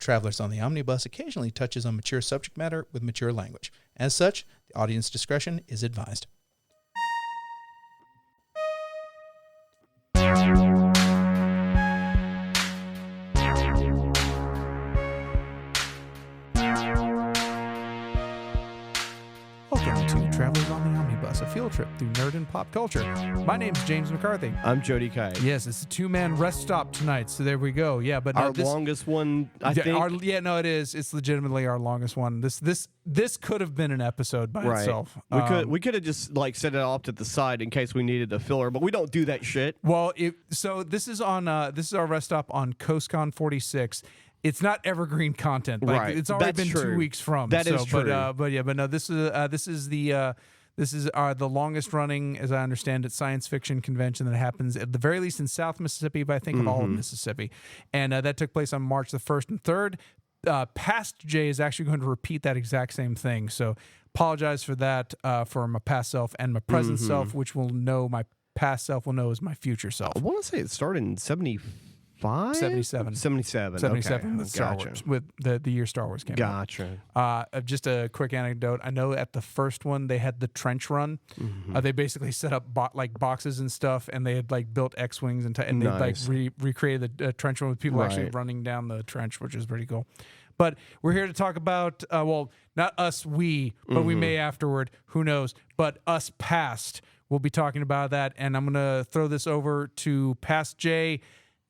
Travelers on the Omnibus occasionally touches on mature subject matter with mature language. As such, the audience discretion is advised. Welcome to Travelers on the Omnibus, a field trip through nerd and pop culture. My name's James McCarthy. I'm Jody Kai. Yes, it's a two-man rest stop tonight, so there we go. Yeah, but our longest one, I think. It is. It's legitimately our longest one. This could have been an episode by itself. We could have just set it off to the side in case we needed a filler, but we don't do that shit. Well, so this is our rest stop on CoastCon 46. It's not evergreen content. Right. It's already been true. 2 weeks from. That is true. This is the longest running, as I understand it, science fiction convention that happens at the very least in South Mississippi, but I think of all of Mississippi. And that took place on March the 1st and 3rd. Past Jay is actually going to repeat that exact same thing. So apologize for that for my past self and my present self, which will know my past self will know as my future self. I want to say it started in 75? 77. 77. Okay. With Star Wars, with the year Star Wars came out. Gotcha. Just a quick anecdote. I know at the first one they had the trench run. They basically set up boxes and stuff, and they had built X-wings and they recreated the trench run with people actually running down the trench, which is pretty cool. But we're here to talk about not us, but we may afterward. Who knows? But us past. We'll be talking about that, and I'm gonna throw this over to Past Jay.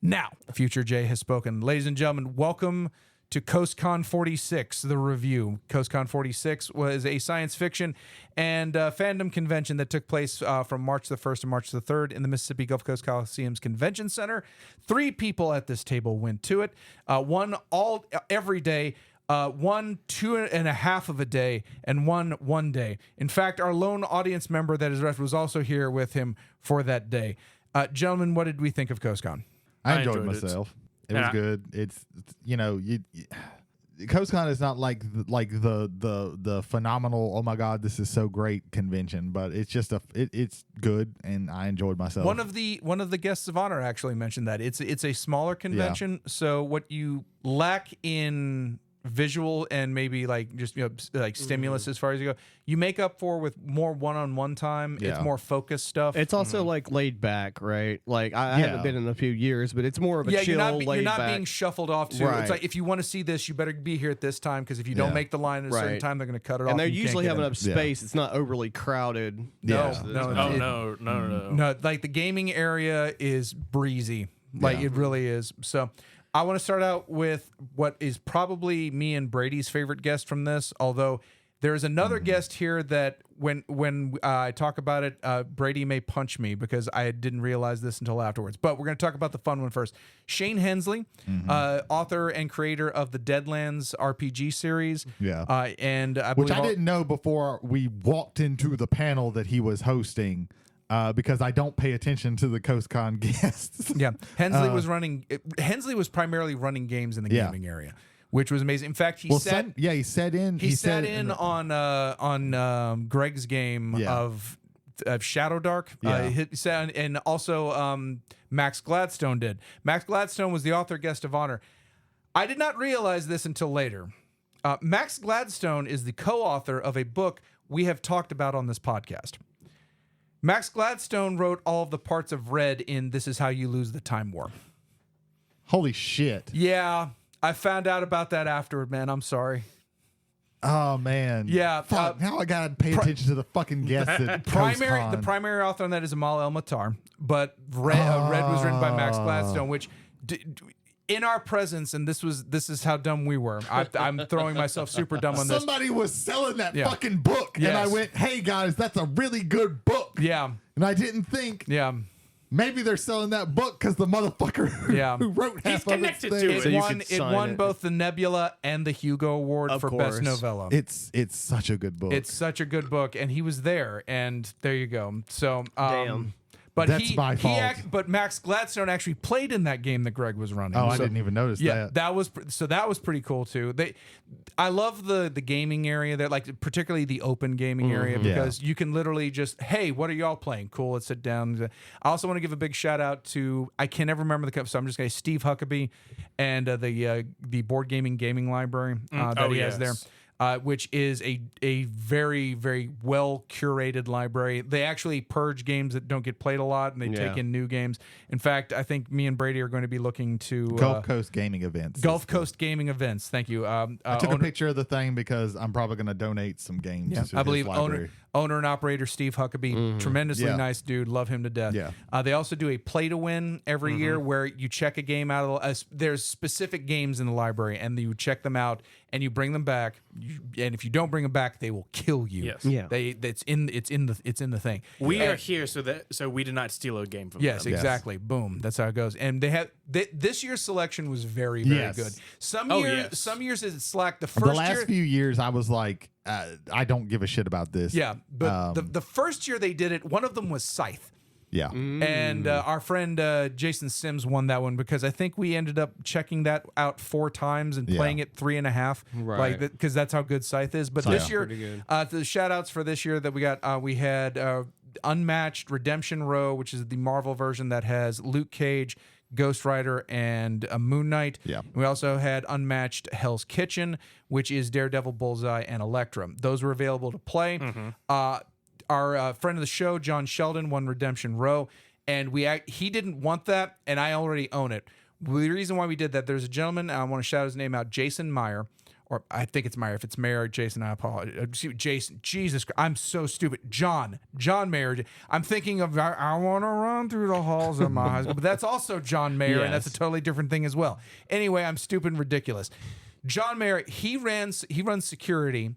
Now, Future Jay has spoken. Ladies and gentlemen, welcome to CoastCon 46, the review. CoastCon 46 was a science fiction and fandom convention that took place from March the 1st to March the 3rd in the Mississippi Gulf Coast Coliseum's Convention Center. 3 people at this table went to it. One every day, 1 2.5 of a day, and 1 day. In fact, our lone audience member that is left was also here with him for that day. Gentlemen, what did we think of CoastCon? I enjoyed myself. It was good. It's CoastCon is not like the phenomenal, oh my god, this is so great convention, but it's just it's good, and I enjoyed myself. One of the guests of honor actually mentioned that it's a smaller convention, so what you lack in visual and maybe stimulus as far as you go, you make up for with more one-on-one time. It's more focused stuff. It's also laid back, right? I haven't been in a few years, but it's more of a chill, you're not back. being shuffled off to. Right. It's like, if you want to see this, you better be here at this time, because if you don't make the line at a certain time, they're going to cut it off. And they usually have enough space. It's not overly crowded. No. The gaming area is breezy. It really is. So I want to start out with what is probably me and Brady's favorite guest from this, although there's another guest here that when I talk about it, Brady may punch me because I didn't realize this until afterwards. But we're going to talk about the fun one first. Shane Hensley, author and creator of the Deadlands RPG series. Yeah. And I didn't know before we walked into the panel that he was hosting. Because I don't pay attention to the CoastCon guests. Yeah, Hensley was primarily running games in the gaming area, which was amazing. In fact, he sat in on Greg's game of Shadow Dark. And also Max Gladstone did. Max Gladstone was the author guest of honor. I did not realize this until later. Max Gladstone is the co-author of a book we have talked about on this podcast. Max Gladstone wrote all of the parts of Red in This Is How You Lose the Time War. Holy shit. Yeah, I found out about that afterward, man. I'm sorry. Oh, man. Yeah. Fuck, now I got to pay attention to the fucking guests at CoastCon. The primary author on that is Amal El-Matar, but Red was written by Max Gladstone, which... in our presence, and this is how dumb we were. I'm throwing myself super dumb on this. Somebody was selling that fucking book, and I went, "Hey guys, that's a really good book." Yeah, and I didn't think. Yeah. Maybe they're selling that book because the motherfucker who wrote half of it won both the Nebula and the Hugo Award for Best Novella. It's such a good book. It's such a good book, and he was there, and there you go. So, damn. But That's my fault. But Max Gladstone actually played in that game that Greg was running. Oh, I So- didn't even notice Yeah, that. that was pretty cool too. I love the gaming area there, like particularly the open gaming area, because you can literally just, hey, what are y'all playing? Cool, let's sit down. I also want to give a big shout out to, I can never remember the company, so I'm just going to Steve Huckabee and the board gaming library that he has there. Which is a very, very well curated library. They actually purge games that don't get played a lot, and they take in new games. In fact, I think me and Brady are going to be looking to Gulf Coast Gaming Events. Gulf Coast Gaming Events. Thank you. I took a picture of the thing because I'm probably going to donate some games. Yeah, to I his believe library. owner and operator Steve Huckabee, tremendously nice dude, love him to death. Yeah. They also do a play to win every year where you check a game out of there's specific games in the library, and you check them out and you bring them back. And if you don't bring them back, they will kill you. Yes. Yeah. It's in the thing. We are here so we did not steal a game from Yes, them. exactly. Boom. That's how it goes. And this year's selection was very, very Yes. good. Some years it's slack. The The last year, few years, I was like, I don't give a shit about this. yeah, but the first year they did it, one of them was Scythe. Yeah. And our friend Jason Sims won that one because I think we ended up checking that out 4 times and playing it 3.5, Right. because that's how good Scythe is. But this year, the shout outs for this year that we got, we had Unmatched Redemption Row, which is the Marvel version that has Luke Cage, Ghost Rider, and Moon Knight. Yeah. We also had Unmatched Hell's Kitchen, which is Daredevil, Bullseye, and Elektra. Those were available to play. Our friend of the show, John Sheldon, won Redemption Row, and he didn't want that, and I already own it. The reason why we did that, there's a gentleman, I want to shout his name out, Jason Meyer, or I think it's Meyer. If it's Mayer or Jason, I apologize. Jason, Jesus Christ, I'm so stupid. John Mayer. I'm thinking of, I want to run through the halls of my high school, but that's also John Mayer, and that's a totally different thing as well. Anyway, I'm stupid and ridiculous. John Mayer, he runs security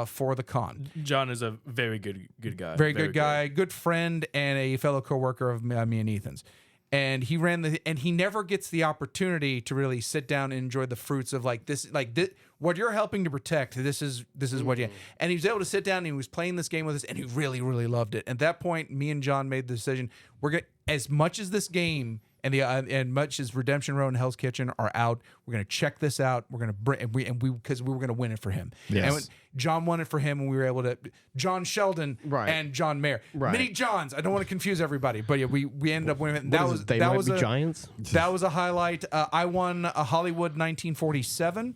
for the con. John is a very good guy. Very good guy, good friend, and a fellow coworker of me and Ethan's. And he and he never gets the opportunity to really sit down and enjoy the fruits of this, what you're helping to protect. This is what you. And he was able to sit down and he was playing this game with us, and he really, really loved it. At that point, me and John made the decision: we're gonna, as much as this game and much as Redemption Row and Hell's Kitchen are out, we're gonna check this out. We're gonna bring because we were gonna win it for him. Yes. And when John won it for him, and we were able to. John Sheldon and John Mayer, many Johns. I don't want to confuse everybody, but yeah, we ended up winning it. And that was Giants. That was a highlight. I won a Hollywood 1947,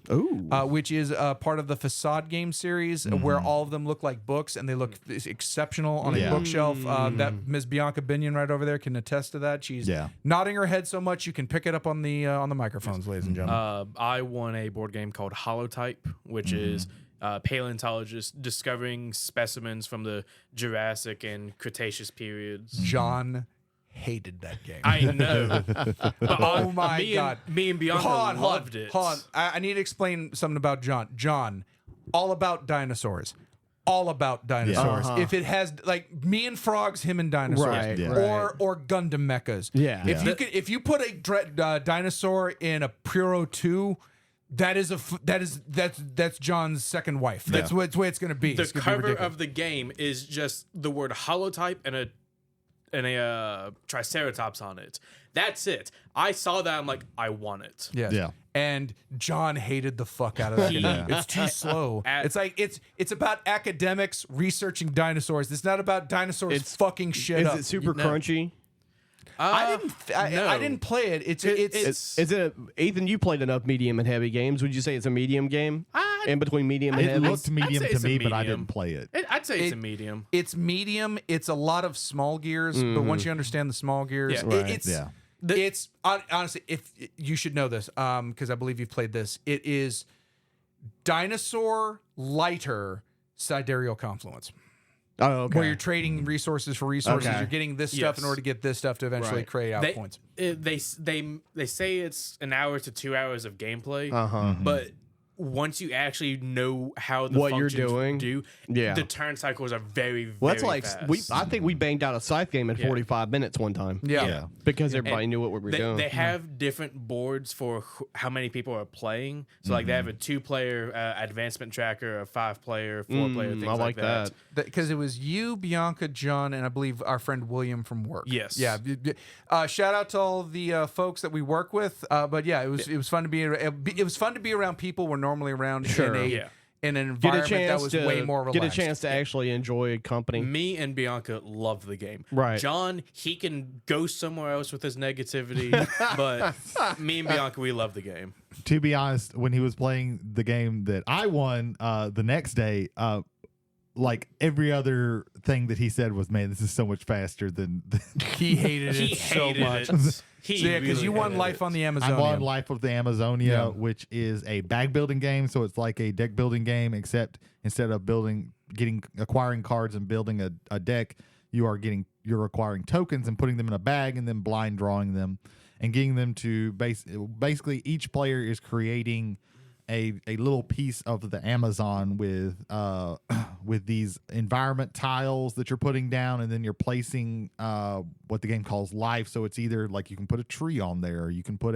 which is part of the Facade game series, where all of them look like books and they look exceptional on a bookshelf. That Ms. Bianca Binion right over there can attest to that. She's nodding her head so much you can pick it up on the microphones, ladies and gentlemen. I won a board game called Holotype, which is paleontologists discovering specimens from the Jurassic and Cretaceous periods. John hated that game. I know. But oh my God. Me and Bianca loved it. Hold on. I need to explain something about John. John, all about dinosaurs. All about dinosaurs. If it has me and frogs, him and dinosaurs, or Gundam mechas. Yeah. If you put a dinosaur in a Puro 2, that's John's second wife. That's the way it's going to be. The cover of the game is just the word holotype and a triceratops on it. That's it. I saw that. I'm like, I want it. Yes. Yeah. And John hated the fuck out of that. It's too slow. It's about academics researching dinosaurs. It's not about dinosaurs fucking shit up. Is it super crunchy? I didn't play it. It's Is it Ethan? You played enough medium and heavy games. Would you say it's a medium game? In between medium and It heavy? looked medium I'd say to it's a me, but I medium. didn't play it. I'd say it's a medium. It's medium. It's a lot of small gears, but once you understand the small gears, it's honestly, if you should know this, because I believe you've played this. It is dinosaur lighter sidereal confluence. Oh, okay. Where you're trading resources for resources. Okay. You're getting this stuff in order to get this stuff to eventually create out points. They say it's an hour to 2 hours of gameplay, but once you actually know how the What you're functions doing. do, Yeah. the turn cycles are very, Well, that's very like fast. I think we banged out a scythe game in 45 minutes one time. Yeah. Because everybody knew what we were They, doing. they have different boards for how many people are playing. So like they have a 2-player advancement tracker, a 5-player, 4-player, things I like that. Because it was you, Bianca, John, and I believe our friend William from work. Yes. Yeah. Shout out to all the folks that we work with. But yeah, it was fun to be. It was fun to be around people we're normally around in an environment that was way more relaxed. Get a chance to actually enjoy company. Me and Bianca love the game. Right. John, he can go somewhere else with his negativity, but me and Bianca, we love the game. To be honest, when he was playing the game that I won the next day, like every other thing that he said was, "Man, this is so much faster than." He hated it so much. Because you won Life on the Amazonia. I won Life of the Amazonia, which is a bag building game. So it's like a deck building game, except instead of acquiring cards and building a deck, you're acquiring tokens and putting them in a bag and then blind drawing them and getting them to basically each player is creating a little piece of the Amazon with these environment tiles that you're putting down, and then you're placing what the game calls life. So it's either like you can put a tree on there, or you can put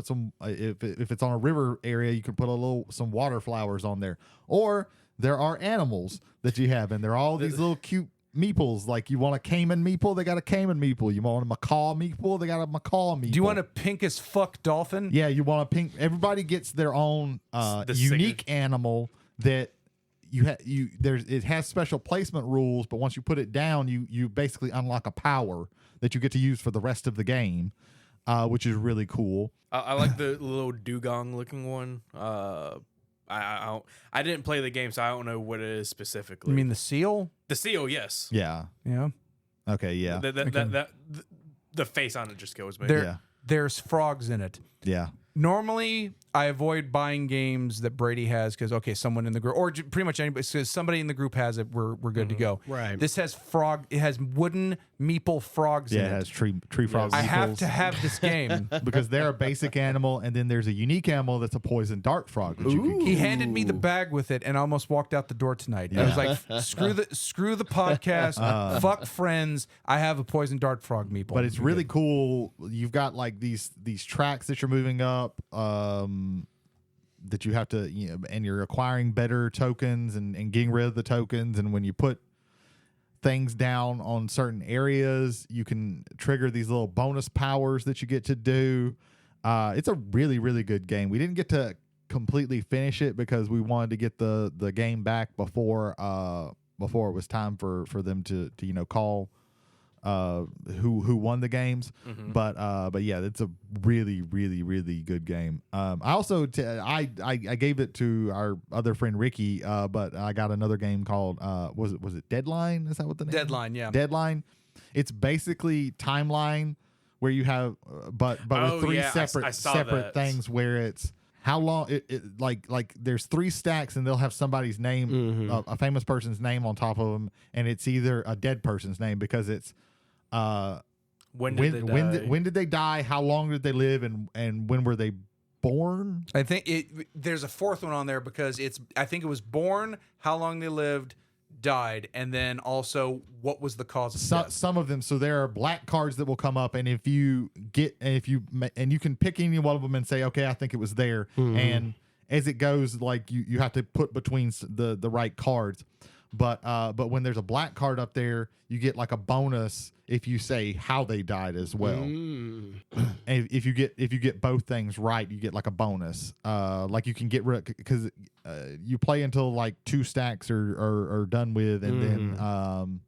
some if it's on a river area, you can put some water flowers on there, or there are animals that you have, and they're all these little cute meeples. Like you want a caiman meeple, they got a caiman meeple. You want a macaw meeple, they got a macaw meeple. Do you want a pink as fuck dolphin? Yeah, you want a pink. Everybody gets their own unique animal that it has special placement rules, but once you put it down, you basically unlock a power that you get to use for the rest of the game, which is really cool. I like the little dugong looking one. I didn't play the game, so I don't know what it is specifically. You mean the seal? The seal? Yes. Yeah. Yeah. Okay. Yeah. The face on it just kills me. There's frogs in it. Yeah. Normally, I avoid buying games that Brady has because someone in the group, or pretty much anybody, because somebody in the group has it, we're good to go. Right. This has it has wooden meeple frogs in it. Yeah, it has tree frogs. I have to have this game because they're a basic animal, and then there's a unique animal that's a poison dart frog. That you can He handed me the bag with it, and I almost walked out the door tonight. I was like, screw the podcast, fuck friends. I have a poison dart frog meeple. But it's really cool. You've got like these tracks that you're moving up. That you have to, and you're acquiring better tokens and getting rid of the tokens. And when you put things down on certain areas, you can trigger these little bonus powers that you get to do. It's a really, really good game. We didn't get to completely finish it because we wanted to get the game back before it was time for them to call who won the games. Mm-hmm. But yeah, it's a really, really, really good game. I also I gave it to our other friend Ricky, but I got another game called was it Deadline? Is that what the name? Deadline, yeah. Deadline. It's basically Timeline where you have but with three separate things where it's how long like there's 3 stacks and they'll have somebody's name, a famous person's name on top of them, and it's either a dead person's name because it's when did they die, how long did they live, and when were they born? I think there's a fourth one on there because I think it was born, how long they lived, died, and then also what was the cause of death. Some of them, so there are black cards that will come up, and you can pick any one of them and say, okay, I think it was there, and as it goes, like you have to put between the right cards. But when there's a black card up there, you get like a bonus if you say how they died as well. And if you get both things right, you get like a bonus. Like you can get rid because you play until like 2 stacks are done with, and then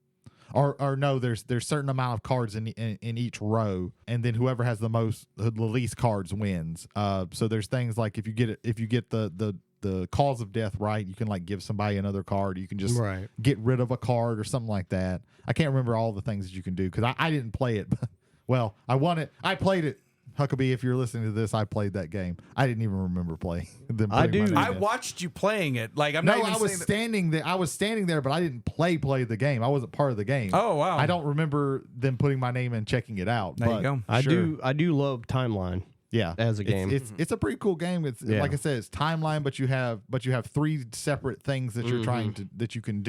or no, there's certain amount of cards in each row, and then whoever has the least cards wins. So there's things like if you get the cause of death right, you can like give somebody another card. You can just get rid of a card or something like that. I can't remember all the things that you can do because I didn't play it. But, well, I won it. I played it. Huckabee, if you're listening to this, I played that game. I didn't even remember playing. I watched you playing it. Like I was standing there. I was standing there, but I didn't play the game. I wasn't part of the game. Oh wow! I don't remember them putting my name and checking it out. There you go. I do love Timeline. Yeah, as a game. It's a pretty cool game. It's like I said, it's timeline, but you have 3 separate things that you're trying to that you can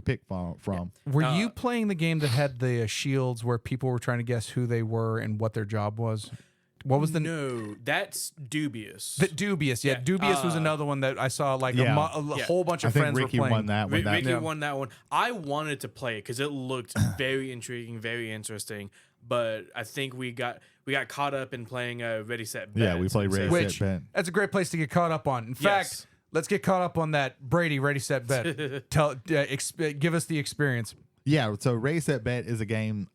pick from. Were you playing the game that had the shields where people were trying to guess who they were and what their job was? What was the No, that's Dubious. Dubious, yeah. Dubious was another one that I saw like a whole bunch of friends Ricky were playing. won that one. Ricky won that one. I wanted to play it because it looked very intriguing, very interesting. But I think we got caught up in playing Ready Set Bet. Yeah, we played Ready Set Bet. That's a great place to get caught up on. In fact, let's get caught up on that Brady Ready Set Bet. Give us the experience. Yeah, so Ready Set Bet is a game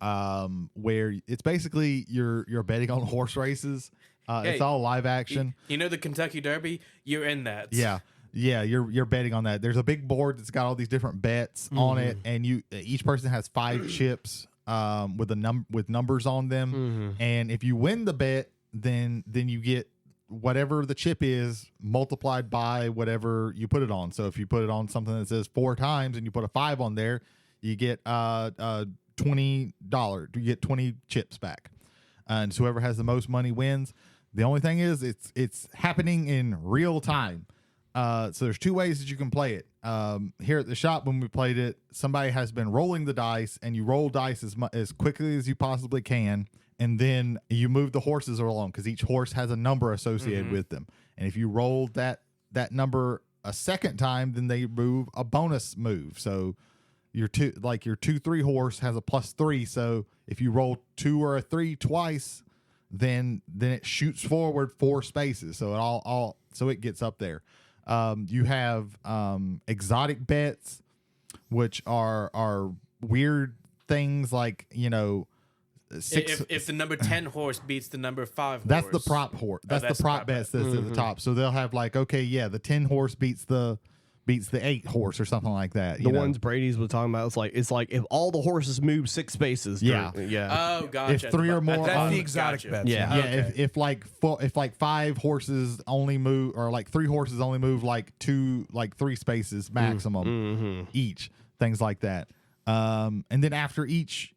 where it's basically you're betting on horse races. It's all live action. You know the Kentucky Derby? You're in that. Yeah, you're betting on that. There's a big board that's got all these different bets on it, and each person has 5 chips with numbers on them, and if you win the bet, then you get whatever the chip is multiplied by whatever you put it on. So if you put it on something that says 4 times and you put a 5 on there, you get $20. You get 20 chips back, and so whoever has the most money wins. The only thing is, it's happening in real time. So there's 2 ways that you can play it. Here at the shop, when we played it, somebody has been rolling the dice, and you roll dice as quickly as you possibly can, and then you move the horses along because each horse has a number associated with them. And if you roll that number a second time, then they move a bonus move. So your 2-3 horse has a +3. So if you roll 2 or a 3 twice, then it shoots forward 4 spaces. So it gets up there. You have exotic bets, which are weird things like, 6. If the number 10 horse beats the number 5 horse. That's the prop horse. That's the prop bets that's at the top. So they'll have like, the 10 horse beats the 8 horse or something like that. The ones Brady's was talking about, it's like if all the horses move 6 spaces. Yeah. Oh, gotcha. If 3 or more, that's the exotic bets. Yeah. Okay. If 5 horses only move, or like 3 horses only move like 3 spaces maximum each, things like that. And then after each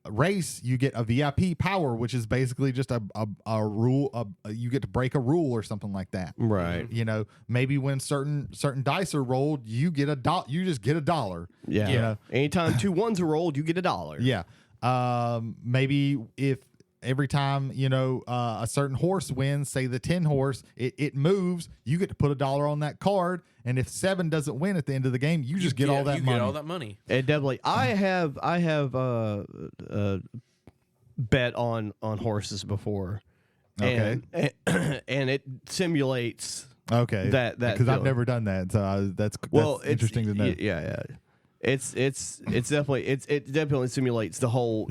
race, you get a VIP power, which is basically just a rule. You get to break a rule or something like that. Right. Maybe when certain dice are rolled, you get you just get $1. Yeah. Anytime 2 ones are rolled, you get $1. Yeah. Maybe if every time a certain horse wins, say the 10 horse, it moves, you get to put $1 on that card, and if 7 doesn't win at the end of the game, you just get all that money. Get all that money. And definitely, I have bet on horses before. Okay. And it simulates that because I've never done that, so that's interesting to know. Yeah. It definitely simulates the whole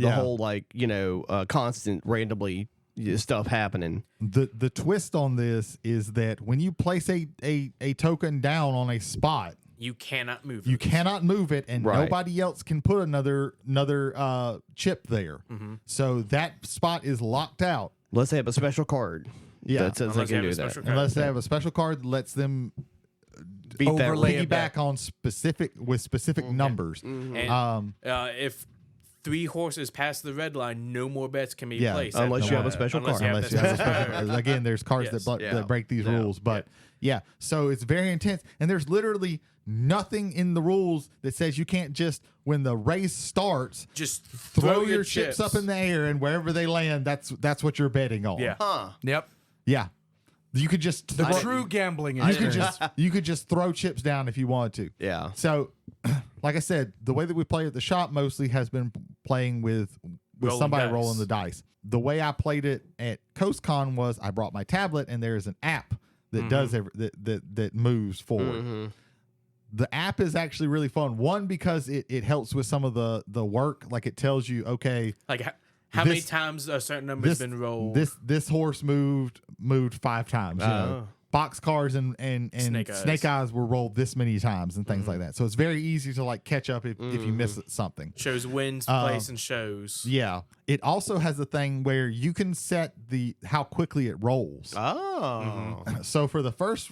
constant randomly stuff happening. The twist on this is that when you place a token down on a spot, you cannot move it. You cannot move it, and nobody else can put another chip there. So that spot is locked out. Unless they have a special card. Yeah, that says they can do that. Unless they have a special card that lets them piggyback on specific numbers. And, if 3 horses pass the red line, no more bets can be placed. Unless you have a special card. Again, there's cards that break these rules. But so it's very intense. And there's literally nothing in the rules that says you can't just, when the race starts, just throw your chips up in the air, and wherever they land, that's what you're betting on. Yeah. Yep. Yeah. You could just true gambling. You could just throw chips down if you wanted to. Yeah. So, like I said, the way that we play at the shop mostly has been playing with somebody rolling the dice. The way I played it at CoastCon was I brought my tablet, and there's an app that does that moves forward. The app is actually really fun. One, because it helps with some of the work. Like it tells you, okay, like how many times a certain number has been rolled. This horse moved 5 times. Boxcars and snake eyes were rolled this many times and things like that. So it's very easy to like catch up if you miss something. Shows wins, place, and shows. Yeah. It also has a thing where you can set how quickly it rolls. Oh. So for the first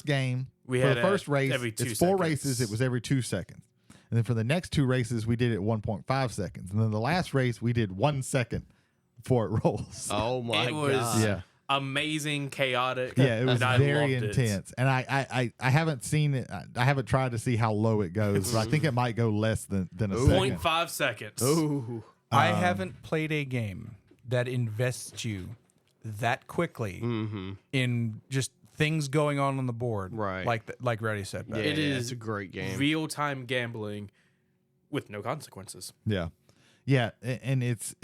game, we for had the first race, it's 4 races. It was every 2 seconds. And then for the next 2 races, we did it 1.5 seconds. And then the last race, we did 1 second before it rolls. Oh my It was god. Yeah. amazing, chaotic. Yeah, it was and I very loved it. intense, and I haven't seen it. I haven't tried to see how low it goes, but I think it might go less than a second. 0.5 seconds. Ooh. I haven't played a game that invests you that quickly in just things going on the board, Right. Like Reddy said. Back. It is it's a great game. real-time gambling with no consequences. Yeah, yeah, and it's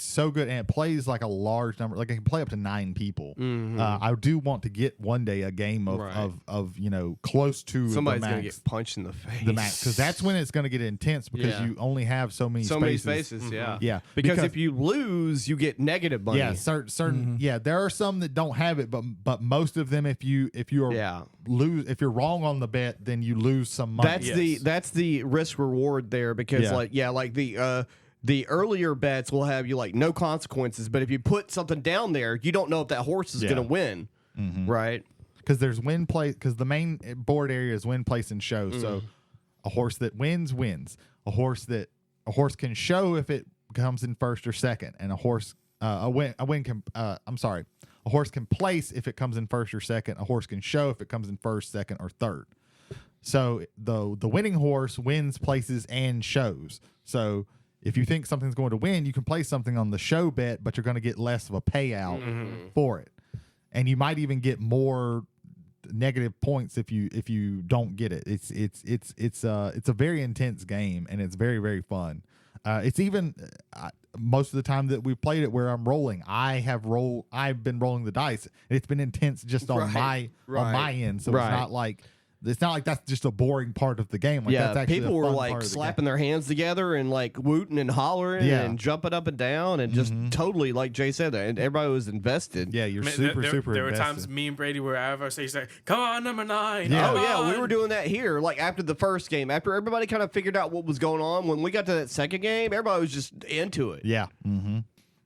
so good, and it plays like a large number. Like it can play up to 9 people. I do want to get one day a game of Right. of close to Somebody's the gonna max. get punched in the face. The max, because that's when it's going to get intense because Yeah. you only have so many spaces. Yeah. Yeah, Because if you lose, you get negative money. yeah, certain yeah, there are some that don't have it, but most of them, if you are Yeah. if you're wrong on the bet, then you lose some money. That's the risk reward there because Yeah. like the earlier bets will have you like no consequences, but if you put something down there, you don't know if that horse is Yeah. going to win, right? because there's win place, because the main board area is win place and show. So a horse that wins. A horse can show if it comes in first or second, and a horse a horse can place if it comes in first or second. A horse can show if it comes in first, second, or third. So the winning horse wins, places, and shows. So if you think something's going to win, you can place something on the show bet, but you're going to get less of a payout for it, and you might even get more negative points if you don't get it. It's a very intense game, and it's very, very fun. It's even most of the time that we've played it where I'm rolling, I've been rolling the dice, and it's been intense just on Right. my end. So Right. it's not like that's just a boring part of the game. Like, that's actually people a were fun like part of the slapping their hands together and like wooting and hollering Yeah. and jumping up and down and just totally, like Jay said, and everybody was invested. game. Yeah, you're Man, super there invested. were times me and Brady were out of our stage like, come on, number 9. Yeah. Oh come yeah, we on." were doing that here. Like after the first game, after everybody kind of figured out what was going on, when we got to that second game, everybody was just into it. Yeah.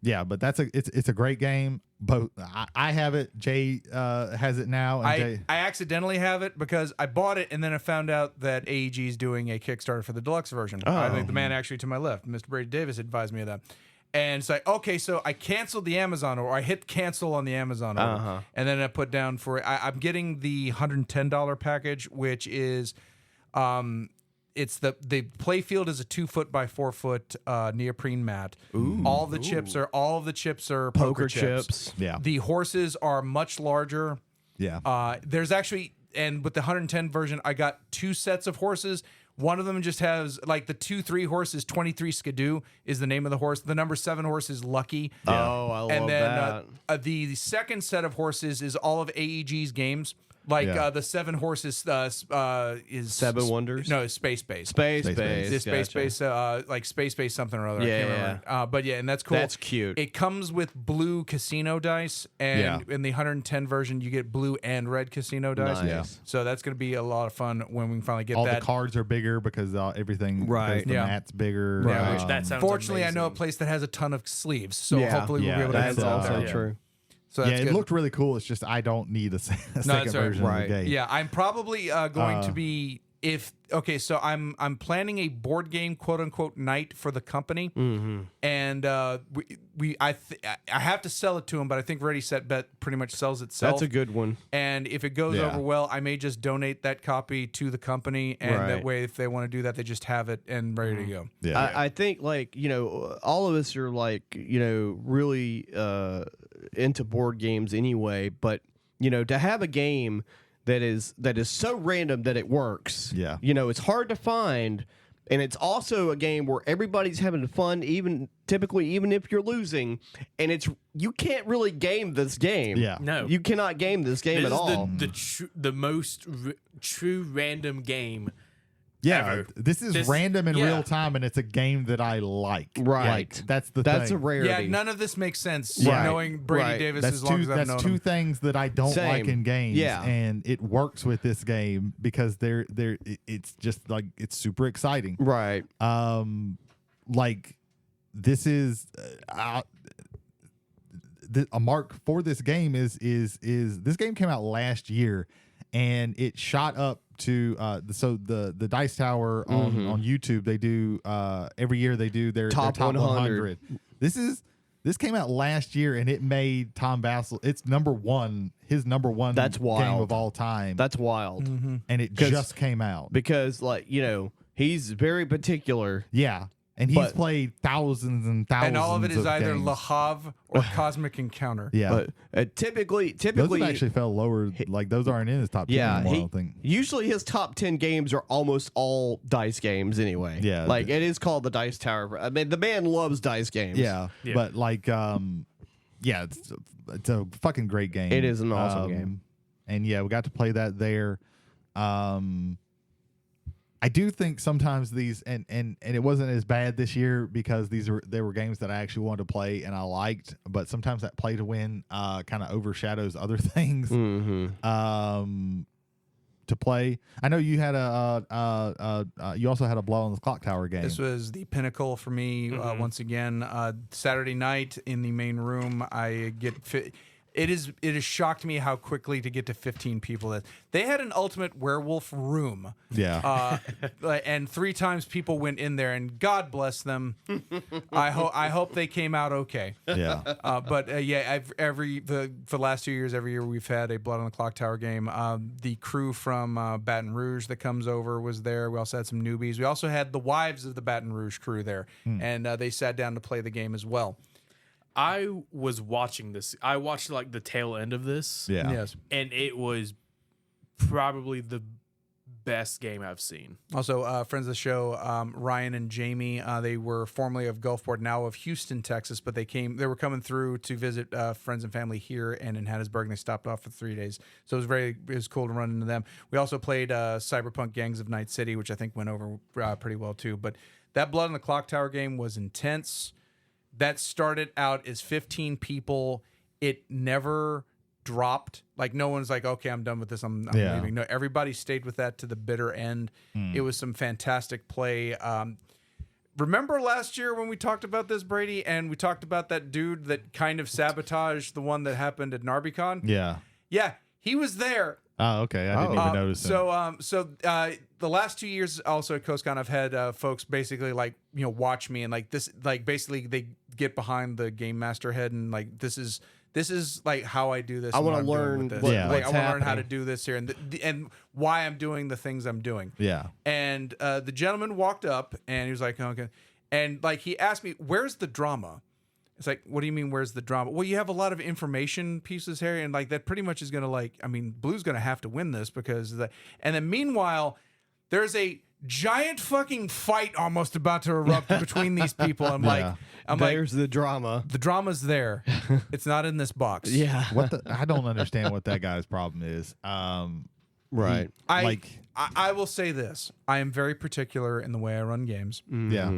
Yeah, but it's a great game. Both I have it. Jay has it now. And Jay, I accidentally have it because I bought it and then I found out that AEG is doing a Kickstarter for the deluxe version. I think the man actually to my left, Mr. Brady Davis, advised me of that. And it's like, okay, so I canceled the Amazon order. I hit cancel on the Amazon order. And then I put down for I'm getting the $110 package, which is it's the play field is a 2 foot by 4 foot neoprene mat. All of the chips are poker chips. Yeah. The horses are much larger. yeah. There's actually, and with the 110 version, I got 2 sets of horses. One of them just has like the 2-3 horse is 23 Skidoo is the name of the horse. The number 7 horse is Lucky. Oh, I love And then that. the second set of horses is all of AEG's games. Like Yeah. the 7 horses is Seven Wonders? No, it's space based. Space Space base. It's space Gotcha. based, like space based something or other. I Yeah, can't remember. But yeah, and that's cool. That's cute. It comes with blue casino dice, and Yeah. in the 110 version, you get blue and red casino dice. Nice. Yeah. So that's going to be a lot of fun when we can finally get All that. the cards are bigger because everything. Right. Because the Yeah. mat's bigger. Yeah, Which that sounds Fortunately, I know a amazing. place that has a ton of sleeves, so Yeah. hopefully we'll Yeah, be able to That's handle all also that. true. So Yeah, that's it good. looked really cool. It's just I don't need a second it's all right. version Right. of the game. Yeah, I'm probably going to be so I'm planning a board game quote unquote night for the company, and I have to sell it to them, but I think Ready Set Bet pretty much sells itself. That's a good one. And if it goes Yeah. over well, I may just donate that copy to the company, and that Right. way, if they want to do that, they just have it and ready to go. Yeah. I think like all of us are like really into board games anyway, but to have a game that is so random that it works. Yeah. It's hard to find, and it's also a game where everybody's having fun, even if you're losing, and you can't really game this game. Yeah. No. You cannot game this game This at is all. the most true random game. Yeah, ever. this is This- random in yeah. real time, and it's a game that I like. Right. Like, that's the That's thing. a rarity. Yeah, none of this makes sense. Right. Knowing Brady Right. Davis That's as long two. as I've That's known two him. things that I don't Same. like in games. Yeah. and it works with this game because it's just like it's super exciting. Right. Like this is a mark for this game is this game came out last year, and it shot up to the Dice Tower on YouTube. They do every year they do their Top top 100. 100. This is This came out last year, and it made Tom Bassel his number one That's game wild. of all time. That's wild. And it just came out. Because, like, he's very particular. Yeah. And he's played thousands and thousands. And all of it is either games. Le Havre or Cosmic Encounter. Yeah. But typically, those have actually fell lower. Like, those aren't in his top 10 anymore, I don't think. Usually his top 10 games are almost all dice games anyway. Yeah. Like, it is called the Dice Tower. I mean, the man loves dice games. Yeah. But, like, it's a fucking great game. It is an awesome game. And, yeah, we got to play that there. I do think sometimes these and it wasn't as bad this year because they were games that I actually wanted to play and I liked, but sometimes that play to win kind of overshadows other things to play. I know you had you also had a Blood on the Clock Tower game. This was the pinnacle for me once again. Saturday night in the main room, I get it has shocked me how quickly to get to 15 people. They had an ultimate werewolf room. Yeah. And 3 times people went in there, and God bless them. I hope they came out okay. Yeah. But for the last 2 years, every year we've had a Blood on the Clock Tower game. The crew from Baton Rouge that comes over was there. We also had some newbies. We also had the wives of the Baton Rouge crew there, and they sat down to play the game as well. I was watching this. I watched like the tail end of this. Yeah. Yes. And it was probably the best game I've seen. Also, friends of the show, Ryan and Jamie, they were formerly of Gulfport, now of Houston, Texas, but they were coming through to visit friends and family here and in Hattiesburg, and they stopped off for 3 days. So it was cool to run into them. We also played Cyberpunk Gangs of Night City, which I think went over pretty well too. But that Blood on the Clock Tower game was intense. That started out as 15 people. It never dropped. Like, no one's like, okay, I'm done with this. I'm leaving. No, everybody stayed with that to the bitter end. It was some fantastic play. Remember last year when we talked about this, Brady, and we talked about that dude that kind of sabotaged the one that happened at NarbyCon? Yeah. Yeah, he was there. Oh, okay. I didn't even notice that. So the last 2 years also at CoastCon, I've had folks basically like, watch me and like this, like basically they get behind the game master head and like, this is like how I do this. I want to learn I what's want to learn how to happening. do this here and why I'm doing the things I'm doing. Yeah. And the gentleman walked up and he was like, okay. And like, he asked me, where's the drama? It's like, what do you mean, where's the drama? Well, you have a lot of information pieces here, and like that pretty much is going to Blue's going to have to win this because and then meanwhile, there's a giant fucking fight almost about to erupt between these people. There's the drama. The drama's there. It's not in this box. Yeah. I don't understand what that guy's problem is. Right. I will say this. I am very particular in the way I run games. Yeah.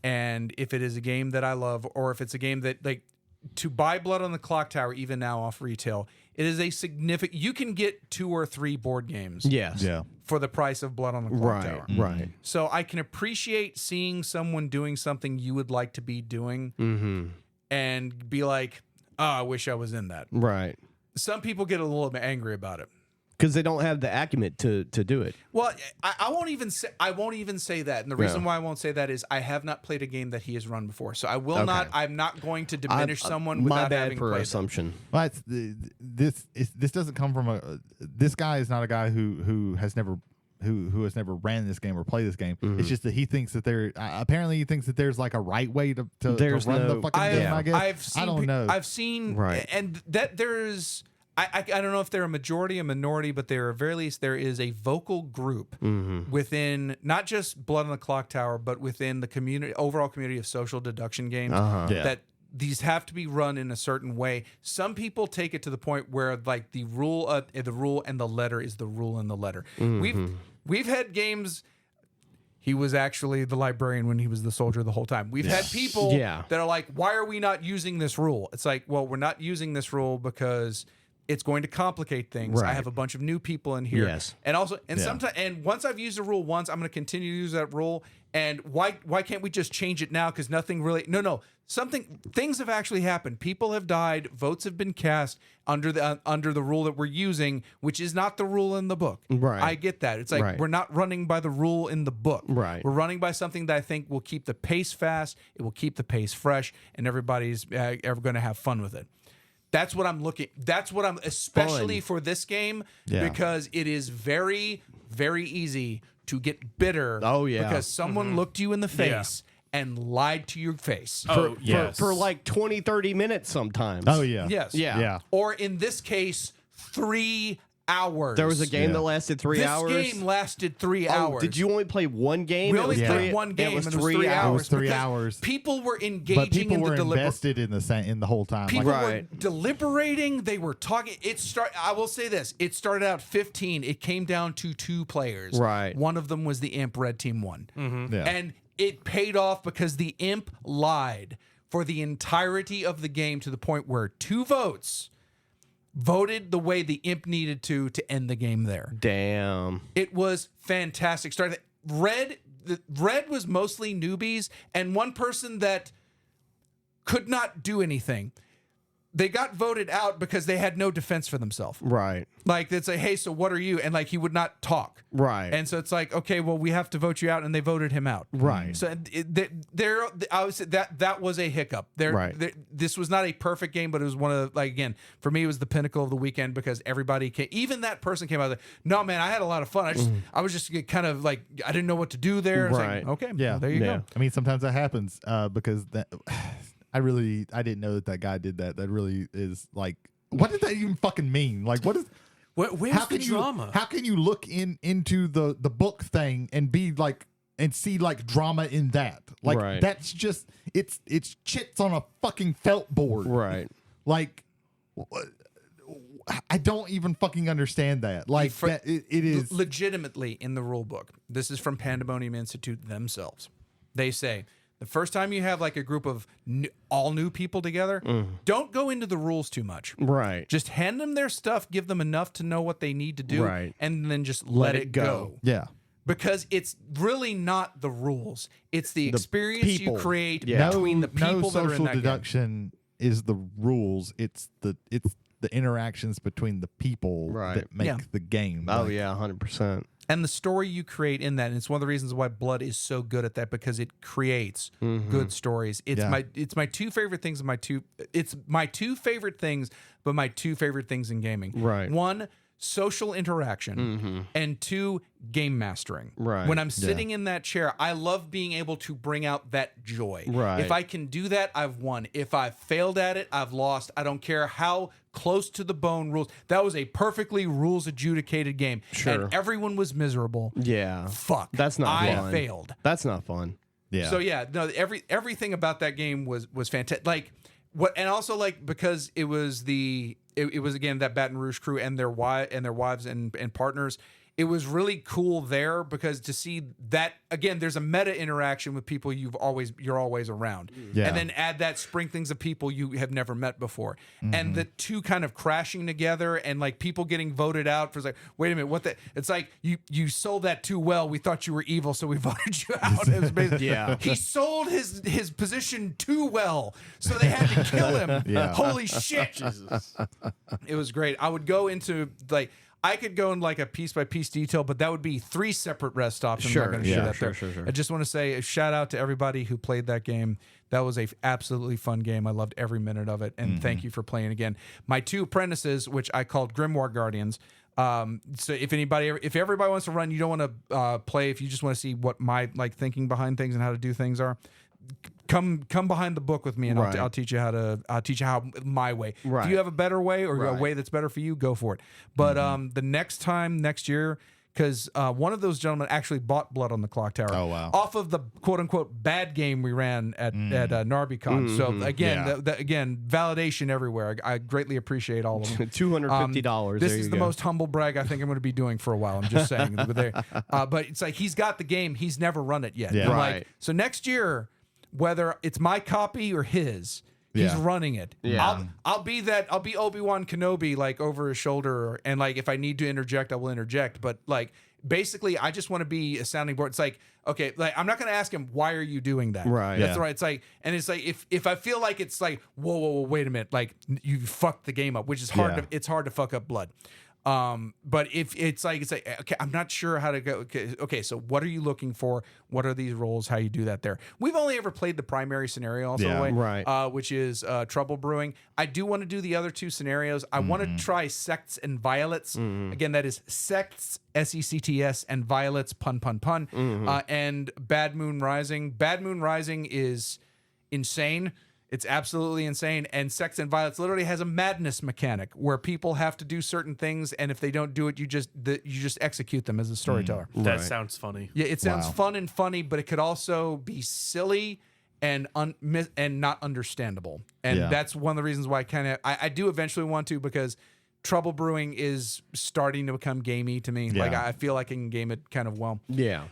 And if it is a game that I love, or if it's a game that, like, to buy Blood on the Clock Tower, even now off retail, it is a significant. You can get 2 or 3 board games. Yes. Yeah. For the price of Blood on the Clock Tower. Right. So I can appreciate seeing someone doing something you would like to be doing, and be like, "Oh, I wish I was in that." Right. Some people get a little bit angry about it. Because they don't have the acumen to do it. Well, I won't even say that, and the reason why I won't say that is I have not played a game that he has run before, so I will not. I'm not going to diminish someone without my bad having for played assumption. Well, this doesn't come from this guy is not a guy who has never ran this game or played this game. It's just that he thinks that apparently he thinks that there's like a right way to run the fucking game. I guess I don't know. I've seen and that there's. I don't know if they're a majority, a minority, but there, at very least, there is a vocal group within not just Blood on the Clock Tower, but within the overall community of social deduction games that these have to be run in a certain way. Some people take it to the point where like the rule and the letter is the rule and the letter. We've had games. He was actually the librarian when he was the soldier the whole time. We've had people that are like, why are we not using this rule? It's like, well, we're not using this rule because it's going to complicate things. I Right. have a bunch of new people in here. Yes. And also, and sometimes, and once I've used a rule once, I'm going to continue to use that rule. And why can't we just change it now? Because nothing really, things have actually happened. People have died. Votes have been cast under the rule that we're using, which is not the rule in the book. Right. I get that. It's like, Right. we're not running by the rule in the book. Right. We're running by something that I think will keep the pace fast. It will keep the pace fresh, and everybody's ever going to have fun with it. That's what I'm especially for this game, because it is very, very easy to get bitter. Oh, yeah. Because someone looked you in the face and lied to your face. For like 20, 30 minutes sometimes. Oh yeah. Yes. Yeah. Or in this case, 3 hours. There was a game that lasted 3 hours. This game lasted 3 hours. Did you only play one game? We only played three- one game, It was and it was 3 3 hours. It was 3 because hours. People were But engaging people in were the deliberate. invested in the whole time. People Like, were Right. deliberating. They were talking. I will say this. It started out 15. It came down to 2 players. Right. One of them was the Imp. Red Team won. Yeah. And it paid off because the Imp lied for the entirety of the game to the point where 2 votes voted the way the Imp needed to end the game there. Damn. It was fantastic. Red was mostly newbies and one person that could not do anything. They got voted out because they had no defense for themselves. Right. Like they'd say, "Hey, so what are you?" And like he would not talk. Right. And so it's like, okay, well, we have to vote you out, and they voted him out. Right. So I would say that was a hiccup. This was not a perfect game, but it was one of again for me, it was the pinnacle of the weekend because everybody came. Even that person came out like, "No, man, I had a lot of fun. I was just kind of like I didn't know what to do there." It's Right. like, okay. Yeah. Well, there you go. I mean, sometimes that happens because that I didn't know that guy did that. That really is like, what does that even fucking mean? Like, what is? Where's the drama? How can you look into the book thing and be like and see like drama in that? Like Right. that's just it's chits on a fucking felt board. Right. Like I don't even fucking understand that. Like that it is legitimately in the rule book. This is from Pandemonium Institute themselves. They say the first time you have like a group of all new people together, don't go into the rules too much. Right. Just hand them their stuff, give them enough to know what they need to do, Right. and then just let it go. yeah. Because it's really not the rules; it's the experience people. you create Yeah. between the people no that are in social that game. deduction is the rules. It's the interactions between the people Right. that make Yeah. the game. Oh Like, yeah, 100%. And the story you create in that, and it's one of the reasons why Blood is so good at that because it creates good stories. It's my 2 favorite things. It's my 2 favorite things, but my 2 favorite things in gaming. Right. 1, social interaction, and 2, game mastering. Right. When I'm sitting in that chair, I love being able to bring out that joy. Right. If I can do that, I've won. If I've failed at it, I've lost. I don't care how close to the bone rules. That was a perfectly rules adjudicated game. Sure. And everyone was miserable. Yeah. Fuck. That's not I fun. failed. That's not fun. yeah. So yeah, no, everything about that game was fantastic. Like what, and also like because it was it was again that Baton Rouge crew and their wives and partners. It was really cool there because to see that again, there's a meta interaction with people you're always around, Yeah. and then add that sprinklings of people you have never met before, and the 2 kind of crashing together, and like people getting voted out for like, wait a minute, what the? It's like you sold that too well. We thought you were evil, so we voted you out. It was basically, Yeah. he sold his position too well, so they had to kill him. Yeah. Holy shit! Jesus. It was great. I would go into like. I could go in like a piece by piece detail, but that would be 3 separate rest stops. I'm Sure, not going to yeah, show that sure, there. sure. I just want to say a shout out to everybody who played that game. That was a absolutely fun game. I loved every minute of it, and thank you for playing again. My 2 apprentices, which I called Grimoire Guardians. So if everybody wants to run, you don't want to play. If you just want to see what my like thinking behind things and how to do things are. Come behind the book with me, and Right. I'll teach you how my way. Right. If you have a better way or a Right. way that's better for you, go for it. But the next year, because one of those gentlemen actually bought Blood on the Clock Tower. Oh, wow. Off of the quote unquote bad game we ran at NarbyCon. So again, Yeah. again, validation everywhere. I greatly appreciate all of them. $250. This there is you the go. most humble brag I think I'm going to be doing for a while. I'm just saying. But it's like he's got the game. He's never run it yet. Yeah. I'm Right. like, so next year, whether it's my copy or his, He's Yeah. running it. Yeah. I'll be Obi-Wan Kenobi, like over his shoulder, and like if I need to interject, I will interject. But like basically, I just want to be a sounding board. It's like, okay, like I'm not gonna ask him why are you doing that. Right. That's Yeah. right. It's like, and it's like if I feel like it's like whoa, wait a minute, like you fucked the game up, which is hard. Yeah. It's hard to fuck up blood. But if it's like okay, I'm not sure how to go. Okay, so what are you looking for? What are these roles? How you do that there? We've only ever played the primary scenario also, Yeah. way, Right. which is Trouble Brewing. I do want to do the other two scenarios. I want to try Sects and Violets. Again, that is Sects, SECTS, and Violets, pun. And Bad Moon Rising. Bad Moon Rising is insane. It's absolutely insane. And Sects and Violets literally has a madness mechanic where people have to do certain things, and if they don't do it, you just execute them as a storyteller. That sounds funny. Yeah, it sounds Wow. fun and funny, but it could also be silly and not understandable. And Yeah. that's one of the reasons why I do eventually want to, because Trouble Brewing is starting to become gamey to me. Like Yeah. I feel like I can game it kind of well. Yeah.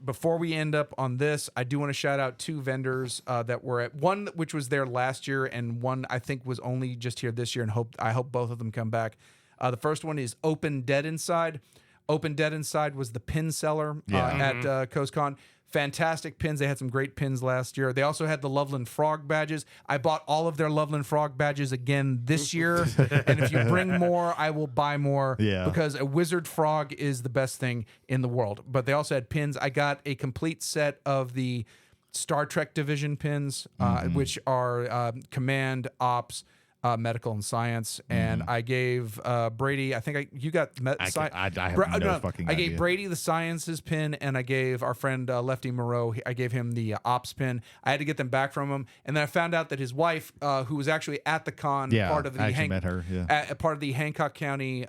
Before we end up on this, I do want to shout out two vendors that were at one, which was there last year, and one I think was only just here this year, and I hope both of them come back. The first one is Open Dead Inside. Open Dead Inside was the pin seller at CoastCon. Fantastic pins. They had some great pins last year. They also had the Loveland Frog badges. I bought all of their Loveland Frog badges again this year. And if you bring more, I will buy more. Yeah. Because a wizard frog is the best thing in the world. But they also had pins. I got a complete set of the Star Trek Division pins, which are Command, Ops, medical and science, and I gave Brady. I think you got. I have no fucking I gave idea. Brady the sciences pin, and I gave our friend Lefty Moreau. I gave him the ops pin. I had to get them back from him, and then I found out that his wife, who was actually at the con, Yeah, part of the I actually met her. Yeah. part of the Hancock County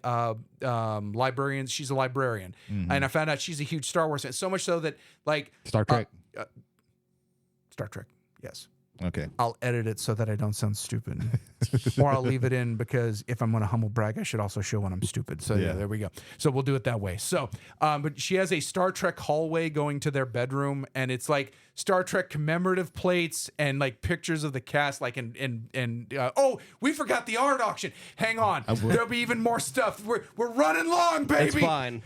librarians. She's a librarian, and I found out she's a huge Star Wars fan. So much so that like Star Trek. Star Trek. Yes. Okay. I'll edit it so that I don't sound stupid, or I'll leave it in because if I'm going to humble brag, I should also show when I'm stupid. So yeah, there we go. So we'll do it that way. So, but she has a Star Trek hallway going to their bedroom, and it's like Star Trek commemorative plates and like pictures of the cast. Like oh, we forgot the art auction. Hang on, there'll be even more stuff. We're running long, baby. It's fine.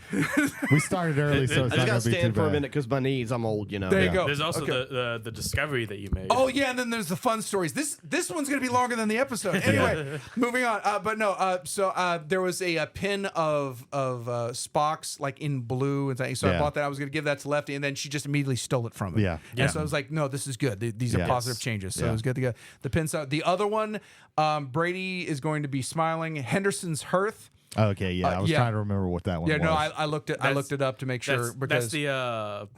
We started early, so it's I just not gotta going to be too stand for a bad. minute because my knees. I'm old, you know. There you go. There's also Okay. the discovery that you made. Oh yeah, and then there's the fun stories. This one's gonna be longer than the episode. Anyway, moving on. But no. So there was a pin of Spock's like in blue, and so I Yeah. bought that. I was gonna give that to Lefty, and then she just immediately stole it from me. Yeah. And so I was like, no, this is good. These are Yeah. positive changes. So Yeah. it was good to get the pin. So the other one, Brady is going to be smiling. Henderson's Hearth. Okay, yeah. I was yeah. trying to remember what that one Yeah, was. no, I looked it up to make sure that's because the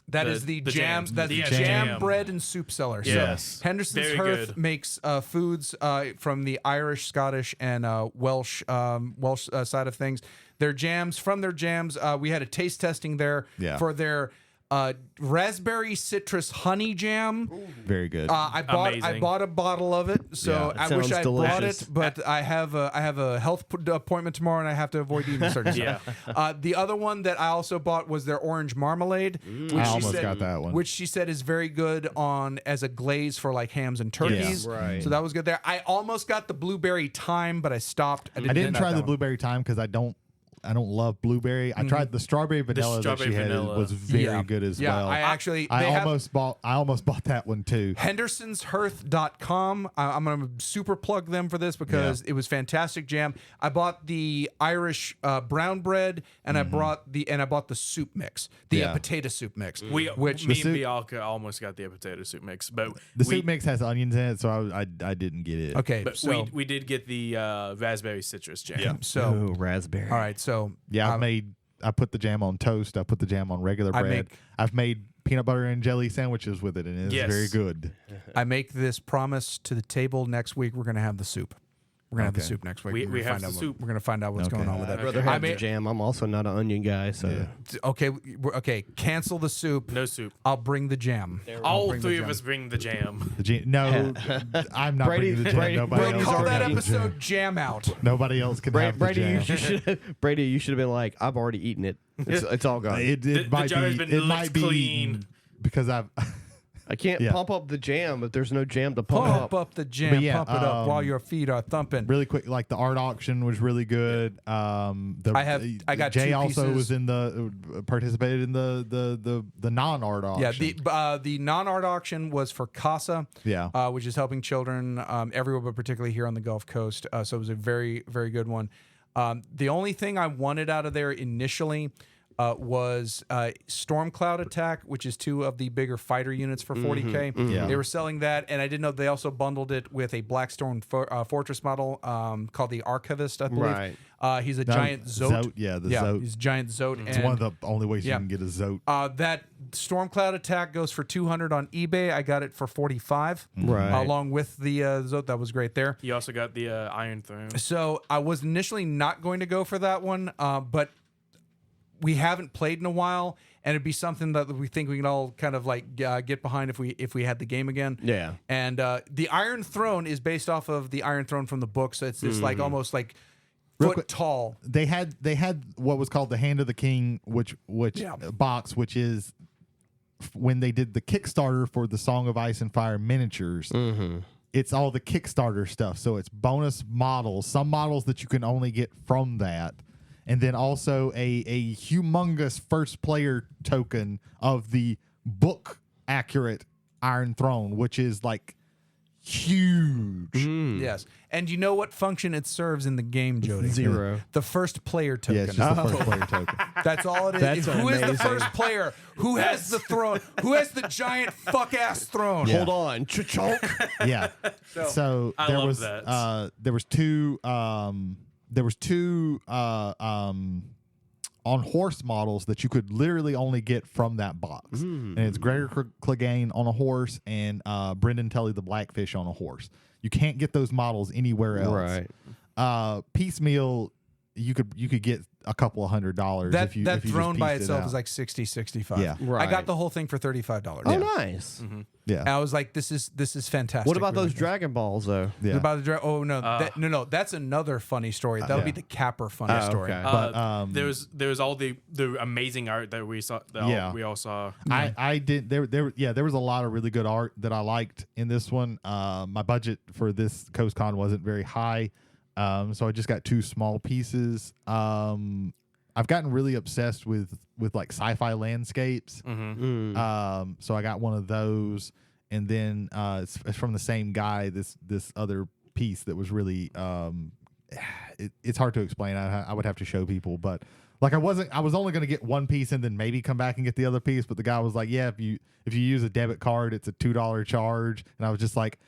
that is the jam. jams. That's The jam, jam. bread, and soup seller. Yes. So Henderson's Very Hearth good. makes foods from the Irish, Scottish, and Welsh side of things. Their jams. From their jams, we had a taste testing there Yeah. for their raspberry citrus honey jam. Very good. I Amazing. bought a bottle of it, so Yeah. I wish sounds I bought delicious. it, but I have a health appointment tomorrow, and I have to avoid eating certain stuff. The other one that I also bought was their orange marmalade, which I she almost said, got that one. which she said is very good on as a glaze for like hams and turkeys. Right. So that was good there. I almost got the blueberry thyme, but I stopped. I didn't get try that the one. blueberry thyme because I don't love blueberry. I tried the strawberry vanilla that strawberry she had. vanilla. Was very Yeah. good as Yeah, well. I actually I they have- almost bought that one too. HendersonsHearth.com. I'm going to super plug them for this because it was fantastic jam. I bought the Irish brown bread and I bought the soup mix, the Yeah. potato soup mix. me which and soup- Bianca almost got the potato soup mix, but The we, soup mix has onions in it, so I didn't get it. okay, But so we did get the raspberry citrus jam. Yeah. so Ooh, raspberry. all right, so Yeah, I put the jam on toast. I put the jam on regular bread. I've made peanut butter and jelly sandwiches with it, and it's Yes. very good. I make this promise to the table next week. We're going to have the soup. We're gonna have the Okay. soup next week. We We're gonna have find the out soup. We're gonna find out what's Okay. going on with that. I'd rather I have the may- jam. I'm also not an onion guy, so Okay. Cancel the soup. No soup. I'll bring the jam. All bring the three of jam. us bring the jam. No, I'm not Brady- bringing the jam. Brady- Nobody Brady's else Call can that have the episode jam. "Jam Out." Nobody else can have the Brady, jam. you should have been like, I've already eaten it. It's all gone. It The might jar has be. been It licked might be clean. because I've. I can't Yeah. pump up the jam if there's no jam to pump Pump up. up the jam, But yeah, pump it up while your feet are thumping. Really quick, like the art auction was really good. I got Jay two also pieces. was in participated in the non-art auction. Yeah, the non-art auction was for CASA, Yeah. which is helping children everywhere, but particularly here on the Gulf Coast. So it was a very, very good one. The only thing I wanted out of there initially was Storm Cloud Attack, which is 2 of the bigger fighter units for 40K. Yeah. They were selling that, and I didn't know they also bundled it with a Blackstone Fortress model called the Archivist, I believe. Right. He's a giant Zote. Yeah, the Zote. He's a giant Zote. It's and one of the only ways yeah. you can get a Zote. that Storm Cloud Attack goes for 200 on eBay. I got it for 45, Right. along with the Zote. That was great there. You also got the Iron Throne. So I was initially not going to go for that one, but we haven't played in a while, and it'd be something that we think we can all kind of like get behind if we had the game again. Yeah. And the Iron Throne is based off of the Iron Throne from the book, so it's this like almost like foot quick, tall. They had what was called the Hand of the King, which box, which is when they did the Kickstarter for the Song of Ice and Fire miniatures. It's all the Kickstarter stuff, so it's bonus models, some models that you can only get from that. And then also a humongous first player token of the book accurate Iron Throne, which is like huge. Yes. And you know what function it serves in the game, Jody? 0. The first player token. Yeah, it's just the first player token. That's all it is. That's Who is the amazing. first player? Who has the throne? Who has the giant fuck ass throne? Yeah. Hold on. Chunk. Yeah. So I there love was that. there was two on horse models that you could literally only get from that box. And it's Gregor Clegane on a horse and Brendan Tully the Blackfish on a horse. You can't get those models anywhere else. Right. Piecemeal, you could get a couple of $100 That if you that just throne by pieced it itself out. is like 60, 65. Yeah. I Right. got the whole thing for $35. Oh, nice. Yeah. And I was like, this is fantastic. What about Really those good. Dragon Balls, though? Yeah. About the oh no, no, that's another funny story. That'll yeah. be the capper funny story. okay. But, there was all the amazing art that we saw. We all saw. I did there was a lot of really good art that I liked in this one. My budget for this CoastCon wasn't very high, so I just got 2 small pieces. I've gotten really obsessed with like sci-fi landscapes. So I got one of those, and then it's from the same guy. This other piece that was really it's hard to explain. I would have to show people, but like I was only going to get one piece and then maybe come back and get the other piece. But the guy was like, yeah, if you use a debit card, it's a $2 charge, and I was just like,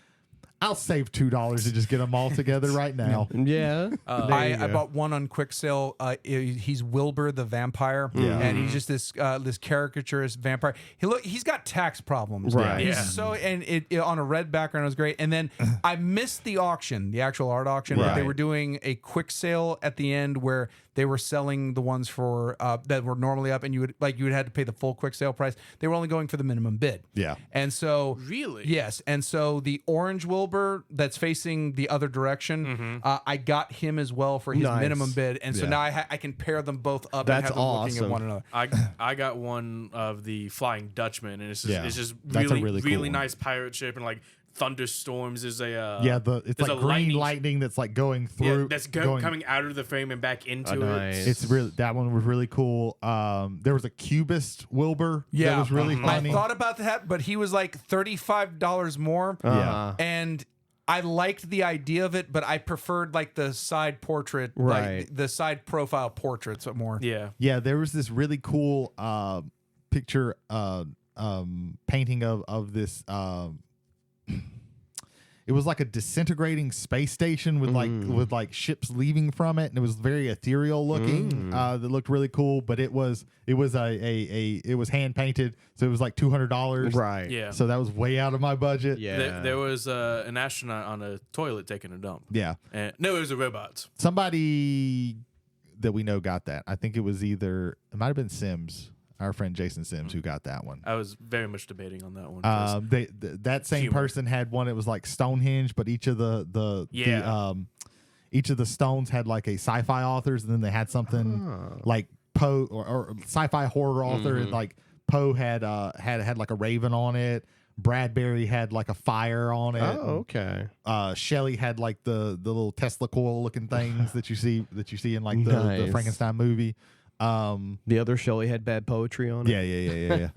I'll save $2 and just get them all together right now. Yeah. I bought one on quick sale. He's Wilbur the vampire, and he's just this caricaturist vampire. He's got tax problems. Right. He's Yeah. so it on a red background. It was great. And then I missed the auction, the actual art auction. But they Right. were doing a quick sale at the end where they were selling the ones for that were normally up, and you would have to pay the full quick sale price. They were only going for the minimum bid. Yeah. And so Really? yes, and so the orange Wilbur that's facing the other direction, I got him as well for his Nice. minimum bid, and so Yeah. now I can pair them both up. That's and have them looking awesome. at one another. I got one of the Flying Dutchman, and it's just That's a really really cool one. nice pirate ship, and like thunderstorms is a It's there's like a green lightning that's like going through. that's going- coming out of the frame and back into nice. it. It's really that one was really cool. There was a Cubist Wilbur that was really funny. I thought about that, but he was like $35 more, Yeah. and I liked the idea of it, but I preferred like the side portrait, Right. like the side profile portraits more. Yeah. Yeah, there was this really cool picture painting of this it was like a disintegrating space station with like ships leaving from it, and it was very ethereal looking. That looked really cool, but it was hand painted, so it was like $200. Right. Yeah. So that was way out of my budget. Yeah. There was an astronaut on a toilet taking a dump. Yeah. And no, it was a robot. Somebody that we know got that. I think it might have been Sims, our friend Jason Sims, who got that one. I was very much debating on that one. 'cause That same humor. person had one. It was like Stonehenge, but each of each of the stones had like a sci-fi authors, and then they had something like Poe or sci-fi horror author, and like Poe had like a raven on it. Bradbury had like a fire on it. Oh, okay. Shelley had like the little Tesla coil looking things that you see in like the Nice. Frankenstein movie. The other Shelley had bad poetry on it.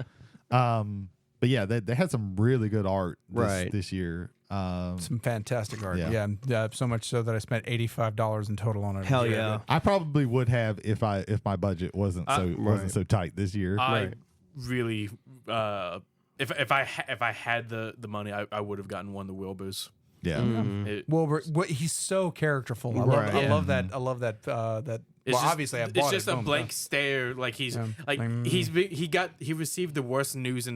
Yeah. But yeah, they had some really good art this year. Some fantastic art. Yeah. Yeah, so much so that I spent $85 in total on it. Hell yeah. I probably would have if my budget wasn't so tight this year. I really, if I had the money, I would have gotten one of the Wilburs. Yeah. Well, he's so characterful. I love that. I love that. That. It's Well, just, obviously, I it's bought just it. a Boom, blank stare. Like he received the worst news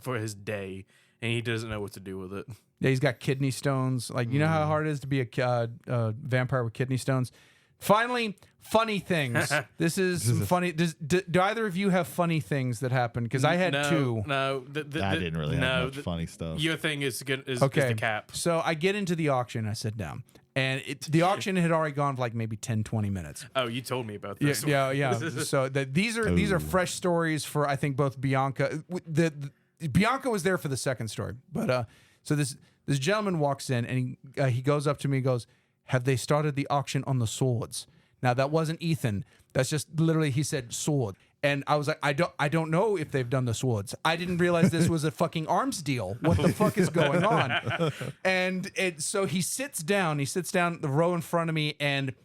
for his day, and he doesn't know what to do with it. Yeah, he's got kidney stones. Like, you know how hard it is to be a vampire with kidney stones? Finally, funny things. This is some funny. Do either of you have funny things that happen? Because I had two. I didn't really have much funny stuff. Your thing is the cap. So I get into the auction. I sit down. And the auction had already gone for like maybe 10, 20 minutes. Oh, you told me about this. Yeah. So these are fresh stories for, I think, both Bianca. Bianca was there for the second story. But so this gentleman walks in and he goes up to me and goes, "Have they started the auction on the swords?" Now, that wasn't Ethan. That's just literally, he said sword. And I was like, I don't know if they've done the swords. I didn't realize this was a fucking arms deal. What the fuck is going on? And so he sits down the row in front of me and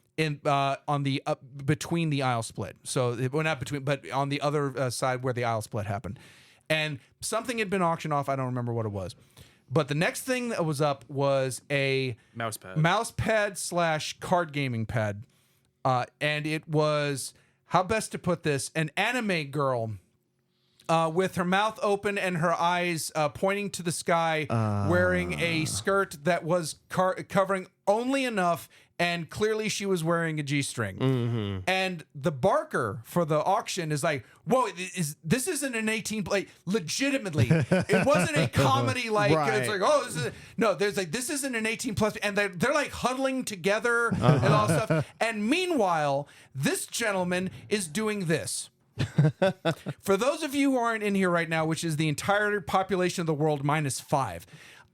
on the between the aisle split. So not between, but on the other side where the aisle split happened. And something had been auctioned off. I don't remember what it was. But the next thing that was up was a mouse pad / card gaming pad. And it was, how best to put this, an anime girl with her mouth open and her eyes pointing to the sky, wearing a skirt that was covering only enough, and clearly she was wearing a G-string. Mm-hmm. And the barker for the auction is like, "Whoa, this isn't an 18 play. Legitimately, it wasn't a comedy like it's like, oh, there's like, this isn't an 18 plus," and they're like huddling together and all stuff. And meanwhile, this gentleman is doing this. For those of you who aren't in here right now, which is the entire population of the world -5,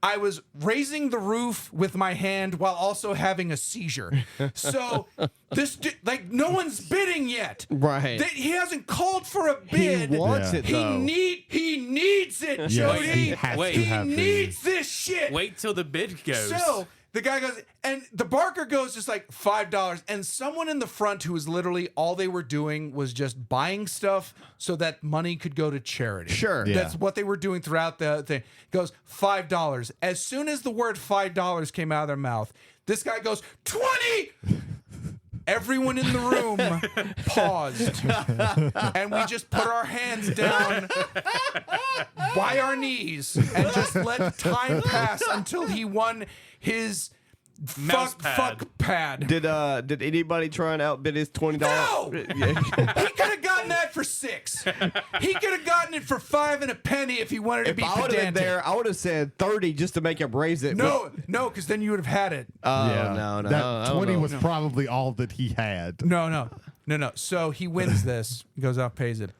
I was raising the roof with my hand while also having a seizure. So like, no one's bidding yet. Right. He hasn't called for a bid. He wants it, though. He needs it, Jody. He needs this shit. Wait till the bid goes. So the guy goes, and the barker goes just like $5, and someone in the front who was literally, all they were doing was just buying stuff so that money could go to charity. Sure. Yeah. That's what they were doing throughout the thing. Goes $5. As soon as the word $5 came out of their mouth, this guy goes, 20. Everyone in the room paused, and we just put our hands down by our knees and just let time pass until he won his fuck pad. Did anybody try and outbid his $20? No! He could have gotten that for $6. He could have gotten it for $5 and a penny if he wanted to be pedantic. If I would have been there, I would have said 30 just to make him raise it. No, because then you would have had it. No. That 20 was probably all that he had. No. So he wins this, goes out, pays it.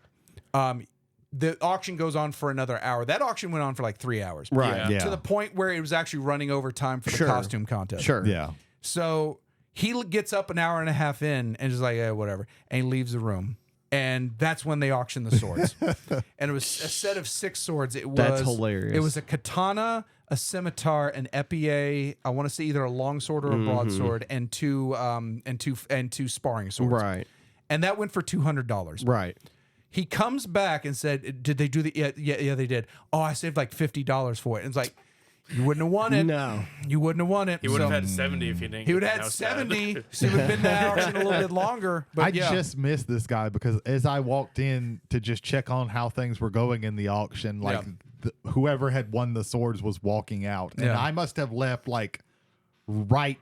The auction goes on for another hour. That auction went on for like 3 hours. Right. Yeah. To the point where it was actually running over time for the costume contest. Sure. Yeah. So he gets up an hour and a half in and is like, "Yeah, whatever," and he leaves the room. And that's when they auction the swords. And it was a set of 6 swords. That's hilarious. It was a katana, a scimitar, an épée. I want to say either a longsword or a broadsword, and two sparring swords. Right. And that went for $200. Right. He comes back and said, "Did they do the?" Yeah, they did. Oh, I saved like $50 for it. And it's like, you wouldn't have won it. No, you wouldn't have won it. He would have had 70 if he didn't. He would have had 70. So he would have been in the auction a little bit longer. But I just missed this guy because as I walked in to just check on how things were going in the auction, like whoever had won the swords was walking out, and I must have left like right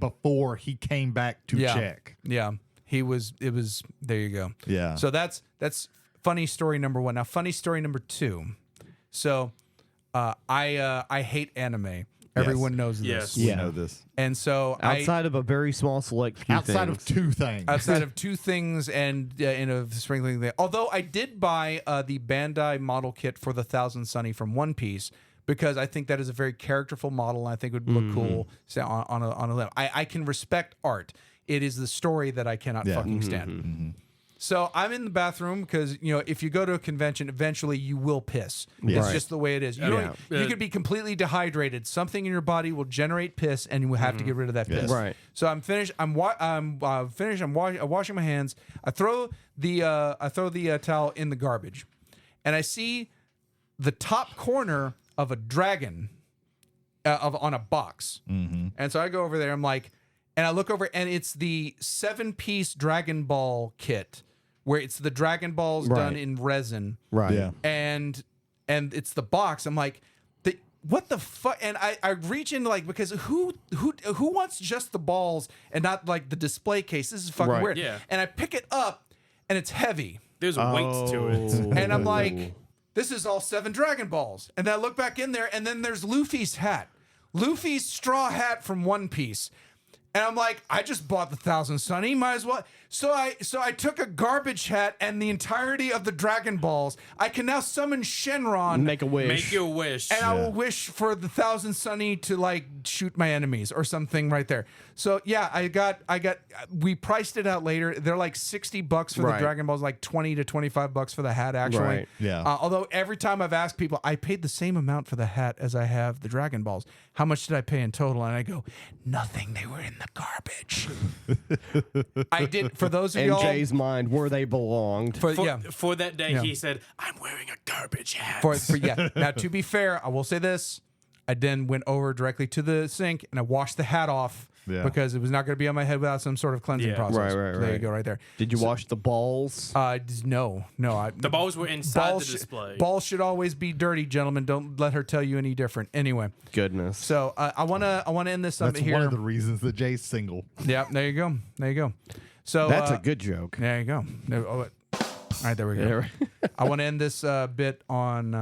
before he came back to check. Yeah. It was there you go. Yeah. So that's funny story number 1. Now funny story number 2. So I hate anime. Everyone knows Yes. this. We Yeah. know this. And so Outside of a very small select few Outside of things. two things. outside of two things and in a sprinkling thing. Although I did buy the Bandai model kit for the Thousand Sunny from One Piece because I think that is a very characterful model and I think it would look cool on a limb. I can respect art. It is the story that I cannot fucking stand. So I'm in the bathroom because, you know, if you go to a convention, eventually you will piss. It's Right. just the way it is. You, don't, you could be completely dehydrated. Something in your body will generate piss, and you will have to get rid of that piss. Right. So I'm finished. I'm finished. I'm washing my hands. I throw the towel in the garbage, and I see the top corner of a dragon on a box. And so I go over there. I'm like, and I look over, and it's the 7-piece Dragon Ball kit, where it's the Dragon Balls done in resin, Right. Yeah. and it's the box. I'm like, what the fuck? And I reach into like because who wants just the balls and not like the display case? This is fucking Right. weird. Yeah. And I pick it up, and it's heavy, There's weights to it. and I'm like, this is all 7 Dragon Balls. And then I look back in there, and then there's Luffy's hat, Luffy's straw hat from One Piece. And I'm like, I just bought the Thousand Sunny, might as well. So I took a garbage hat and the entirety of the Dragon Balls. I can now summon Shenron, Make a wish. Make your wish. and I will wish for the Thousand Sunny to like shoot my enemies or something right there. So yeah, I got. We priced it out later. They're like $60 for the Right. Dragon Balls, like $20 to $25 for the hat. Actually, Right. Yeah. Although every time I've asked people, I paid the same amount for the hat as I have the Dragon Balls. How much did I pay in total? And I go, nothing. They were in the garbage. I did for those of In y'all. Jay's mind, where they belonged. For, for, yeah, for that day, Yeah. he said, I'm wearing a garbage hat. for yeah. Now, to be fair, I will say this: I then went over directly to the sink and I washed the hat off because it was not going to be on my head without some sort of cleansing Yeah. process. Right, So there you right. go, right there. Did you wash the balls? No. The balls were inside balls the display. Balls should always be dirty, gentlemen. Don't let her tell you any different. Anyway, Goodness. so I wanna end this That's here. one of the reasons that Jay's single. Yeah, there you go. There you go. So That's a good joke. There you go. All right, there we go. I want to end this bit on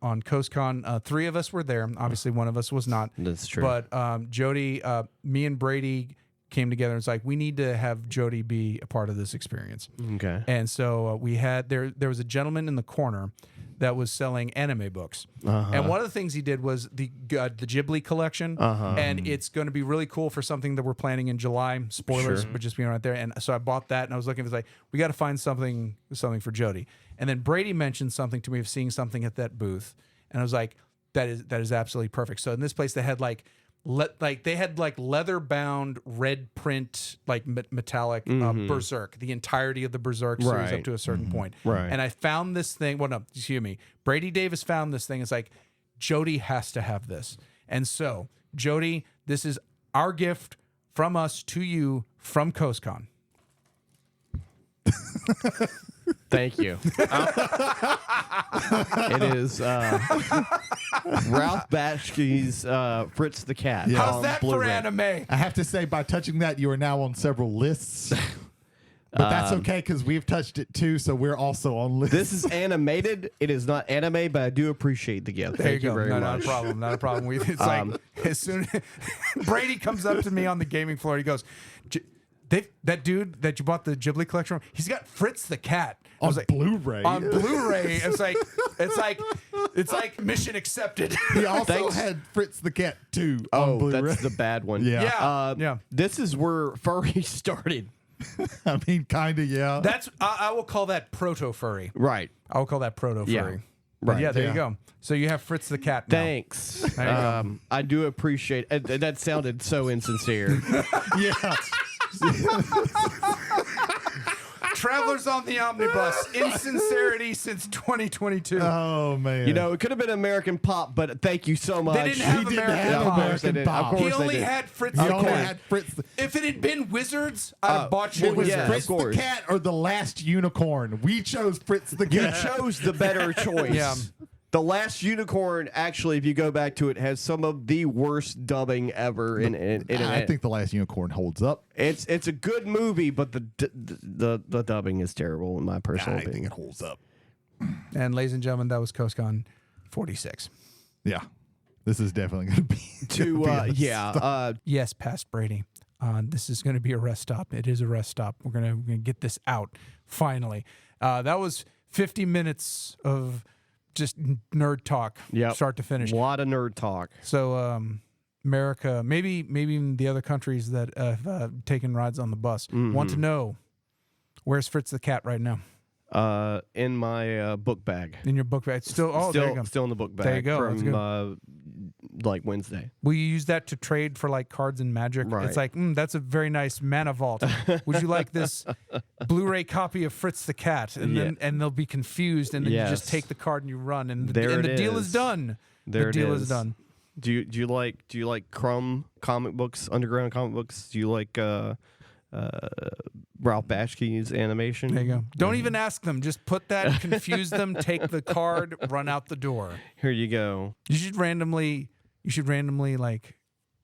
CoastCon. 3 of us were there. Obviously, one of us was not. That's true. But Jody, me and Brady came together and it's like, we need to have Jody be a part of this experience. Okay. And so we had there was a gentleman in the corner that was selling anime books. And one of the things he did was the Ghibli collection. And it's going to be really cool for something that we're planning in July. Spoilers, but just being right there. And so I bought that and I was looking, it was like, we got to find something for Jody. And then Brady mentioned something to me of seeing something at that booth. And I was like, that is absolutely perfect. So in this place, they had leather bound red print, like metallic Berserk, the entirety of the Berserk series Right. up to a certain point. Right. And I found this thing. Well, no, excuse me. Brady Davis found this thing. It's like, Jody has to have this. And so, Jody, this is our gift from us to you from CoastCon. Thank you. It is Ralph Bakski's Fritz the Cat. Yeah. How's on that for Blu-ray. anime? I have to say, by touching that, you are now on several lists. But that's okay because we've touched it too, so we're also on lists. This is animated. It is not anime, but I do appreciate the gift. There Thank you go. very No, much. not a problem. Not a problem. It's like as soon Brady comes up to me on the gaming floor, he goes, "That dude that you bought the Ghibli collection from, he's got Fritz the Cat." I on was like, Blu-ray. on Blu-ray. It's like mission accepted. He also Thanks. had Fritz the Cat too on Oh, Blu-ray. that's the bad one. Yeah. Yeah. This is where furry started. I mean, kind of, yeah. That's I will call that proto furry. Right. I will call that proto furry. Yeah. But Right. yeah, there Yeah. you go. So you have Fritz the Cat now. Thanks. There you go. I do appreciate it. That sounded so insincere. yeah. Travelers on the Omnibus, insincerity since 2022. Oh man. You know, it could have been American Pop, but thank you so much. They didn't have He didn't American have Pop. American Of Pop. course He they only did. had Fritz he the only Cat. had Fritz. If it had been Wizards, I'd have bought you well, Wizards. yeah. Fritz of course. the Cat or the Last Unicorn? We chose Fritz the You Cat. chose the better choice. Yeah. The Last Unicorn, actually, if you go back to it, has some of the worst dubbing ever. I think the Last Unicorn holds up. it's a good movie, but the dubbing is terrible in my personal I think opinion. it holds up. And ladies and gentlemen, that was CoastCon 46. Yeah. This is definitely going to be Yes, past Brady. This is going to be a rest stop. It is a rest stop. We're gonna get this out finally. That was 50 minutes of just nerd talk, start to finish. A lot of nerd talk. So, America, maybe even the other countries that have taken rides on the bus want to know, where's Fritz the cat right now? In my book bag. In your book bag. Still in the book bag. There you go. From like Wednesday. Will you use that to trade for like cards and Magic? Right. It's like, that's a very nice mana vault. Would you like this Blu-ray copy of Fritz the cat? And then they'll be confused, and then you just take the card and you run, and the deal is done. The deal is done. Do you like Crumb comic books, Underground comic books? Do you like Ralph Bashki's animation? There you go. Don't even ask them. Just put that, confuse them, take the card, run out the door. Here you go. You should randomly like,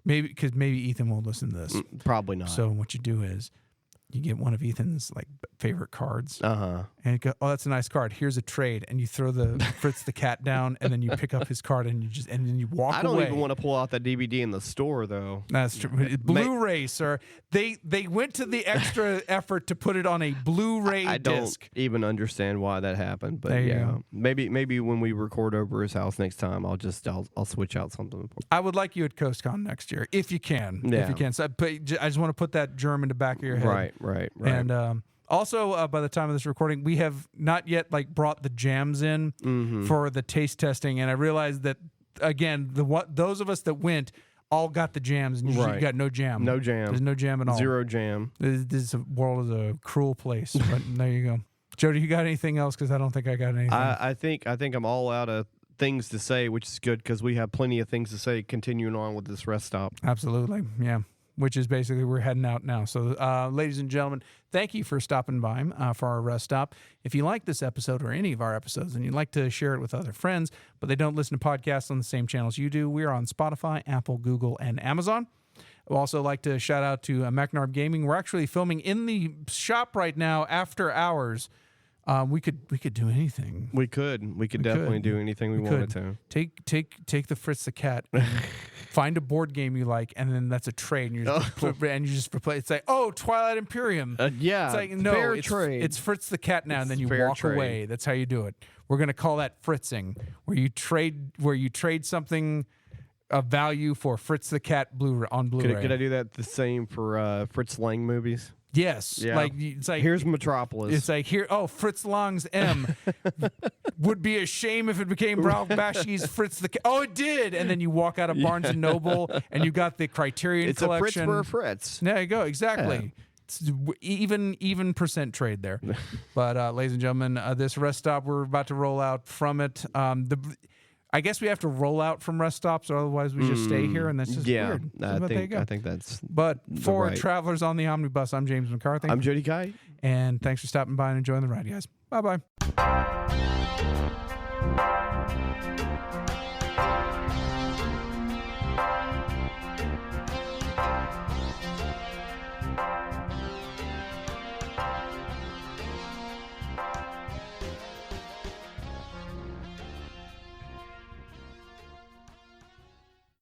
maybe Ethan won't listen to this. Probably not. So what you do is you get one of Ethan's like favorite cards, and you go, oh, that's a nice card. Here's a trade, and you throw the Fritz the cat down, and then you pick up his card, and then you walk away. I don't even want to pull out that DVD in the store, though. That's true. Blu-ray, sir. They went to the extra effort to put it on a Blu-ray I disc. don't even understand why that happened, but maybe when we record over his house next time, I'll switch out something. I would like you at CoastCon next year if you can. Yeah. If you can. So, but I just want to put that germ in the back of your head. Right. And also, by the time of this recording, we have not yet like brought the jams in for the taste testing, and I realized that again, those of us that went all got the jams, and you got no jam. No jam. There's no jam at all. Zero jam. This world is a cruel place. But there you go. Jody, you got anything else? Because I don't think I got anything. I think I'm all out of things to say, which is good because we have plenty of things to say continuing on with this rest stop. Absolutely, yeah. Which is basically we're heading out now. So, ladies and gentlemen, thank you for stopping by for our rest stop. If you like this episode or any of our episodes and you'd like to share it with other friends, but they don't listen to podcasts on the same channels you do, we're on Spotify, Apple, Google, and Amazon. I'd also like to shout out to McNarb Gaming. We're actually filming in the shop right now after hours. We could do anything. We could definitely do anything we wanted to. Take the Fritz the cat and find a board game you like, and then that's a trade, and you just replace. It's like, oh, Twilight Imperium. Yeah, it's like no, fair trade. It's Fritz the cat now, and then you walk trade. away. That's how you do it. We're gonna call that fritzing, where you trade something of value for Fritz the cat on Blu-ray. Could I do that the same for Fritz Lang movies? Yes. Yeah. Like it's like here's Metropolis. It's like here. Oh, Fritz Lang's M would be a shame if it became Ralph Bashki's Fritz the. Oh, it did. And then you walk out of Barnes and Noble, and you got the Criterion collection. It's a Fritz for a Fritz. There you go. Exactly. Yeah. It's even percent trade there. But ladies and gentlemen, this rest stop, we're about to roll out from it. I guess we have to roll out from rest stops, or otherwise we just stay here, and that's just weird. I think that's. But for travelers on the Omnibus, I'm James McCarthy. I'm Jody Guy. And thanks for stopping by and enjoying the ride, guys. Bye-bye.